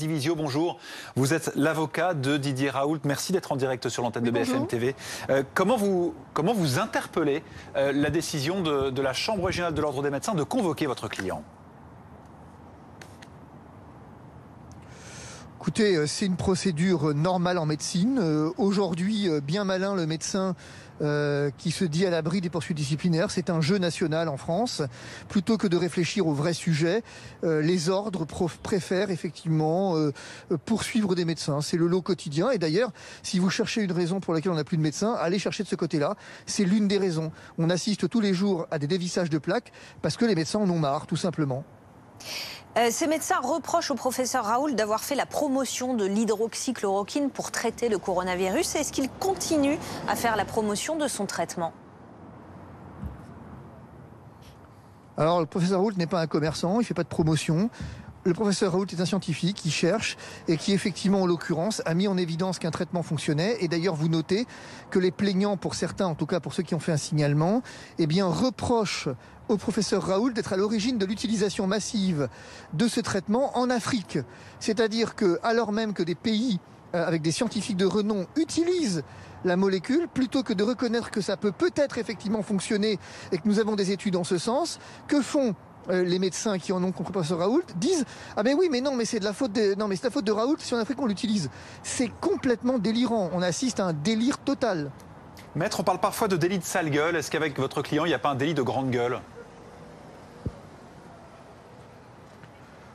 Divisio, bonjour. Vous êtes l'avocat de Didier Raoult. Merci d'être en direct sur l'antenne de BFM TV. Comment vous interpellez la décision de la Chambre régionale de l'Ordre des médecins de convoquer votre client ? Écoutez, c'est une procédure normale en médecine. Aujourd'hui, bien malin le médecin qui se dit à l'abri des poursuites disciplinaires. C'est un jeu national en France. Plutôt que de réfléchir au vrai sujet, les ordres préfèrent effectivement poursuivre des médecins. C'est le lot quotidien. Et d'ailleurs, si vous cherchez une raison pour laquelle on n'a plus de médecins, allez chercher de ce côté-là. C'est l'une des raisons. On assiste tous les jours à des dévissages de plaques parce que les médecins en ont marre, tout simplement. Ces médecins reprochent au professeur Raoult d'avoir fait la promotion de l'hydroxychloroquine pour traiter le coronavirus. Est-ce qu'il continue à faire la promotion de son traitement ? Alors, le professeur Raoult n'est pas un commerçant, il ne fait pas de promotion. Le professeur Raoult est un scientifique qui cherche et qui, effectivement, en l'occurrence, a mis en évidence qu'un traitement fonctionnait. Et d'ailleurs, vous notez que les plaignants, pour certains, en tout cas pour ceux qui ont fait un signalement, eh bien, reprochent au professeur Raoult d'être à l'origine de l'utilisation massive de ce traitement en Afrique. C'est-à-dire que, alors même que des pays avec des scientifiques de renom utilisent la molécule, plutôt que de reconnaître que ça peut-être effectivement fonctionner et que nous avons des études en ce sens, que font les médecins qui en ont contre le professeur Raoult disent « Ah ben oui, mais non, mais c'est de la faute de Raoult si en Afrique on l'utilise ». C'est complètement délirant. On assiste à un délire total. Maître, on parle parfois de délit de sale gueule. Est-ce qu'avec votre client, il n'y a pas un délit de grande gueule ?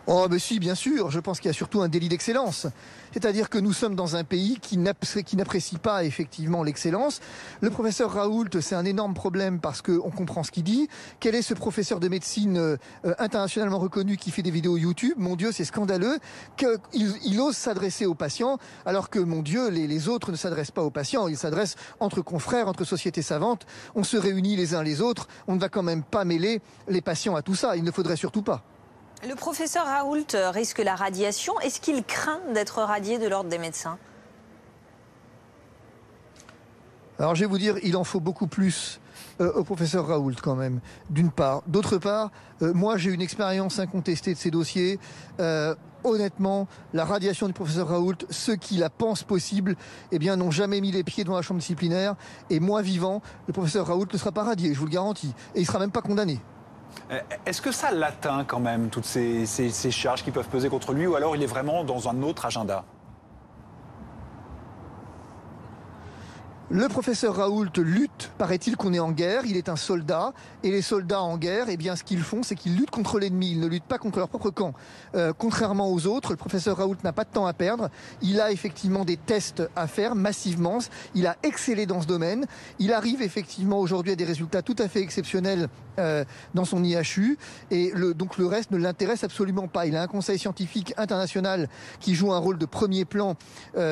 Oh, mais si, bien sûr. Je pense qu'il y a surtout un délit d'excellence. C'est-à-dire que nous sommes dans un pays qui n'apprécie pas effectivement l'excellence. Le professeur Raoult, c'est un énorme problème parce qu'on comprend ce qu'il dit. Quel est ce professeur de médecine internationalement reconnu qui fait des vidéos YouTube ? Mon Dieu, c'est scandaleux qu'il ose s'adresser aux patients alors que, mon Dieu, les autres ne s'adressent pas aux patients. Ils s'adressent entre confrères, entre sociétés savantes. On se réunit les uns les autres. On ne va quand même pas mêler les patients à tout ça. Il ne faudrait surtout pas. Le professeur Raoult risque la radiation. Est-ce qu'il craint d'être radié de l'ordre des médecins ? Alors je vais vous dire, il en faut beaucoup plus au professeur Raoult quand même, d'une part. D'autre part, moi j'ai une expérience incontestée de ces dossiers. Honnêtement, la radiation du professeur Raoult, ceux qui la pensent possible, eh bien, n'ont jamais mis les pieds devant la chambre disciplinaire. Et moi vivant, le professeur Raoult ne sera pas radié, je vous le garantis. Et il ne sera même pas condamné. Est-ce que ça l'atteint quand même, toutes ces charges qui peuvent peser contre lui, ou alors il est vraiment dans un autre agenda ? Le professeur Raoult lutte, paraît-il qu'on est en guerre, il est un soldat, et les soldats en guerre, eh bien ce qu'ils font, c'est qu'ils luttent contre l'ennemi, ils ne luttent pas contre leur propre camp. Contrairement aux autres, le professeur Raoult n'a pas de temps à perdre, il a effectivement des tests à faire massivement, il a excellé dans ce domaine, il arrive effectivement aujourd'hui à des résultats tout à fait exceptionnels dans son IHU, et donc le reste ne l'intéresse absolument pas. Il a un conseil scientifique international qui joue un rôle de premier plan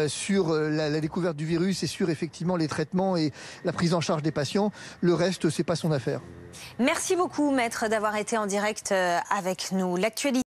sur la découverte du virus et sur effectivement les traitements et la prise en charge des patients. Le reste, c'est pas son affaire. Merci beaucoup, maître, d'avoir été en direct avec nous. L'actualité.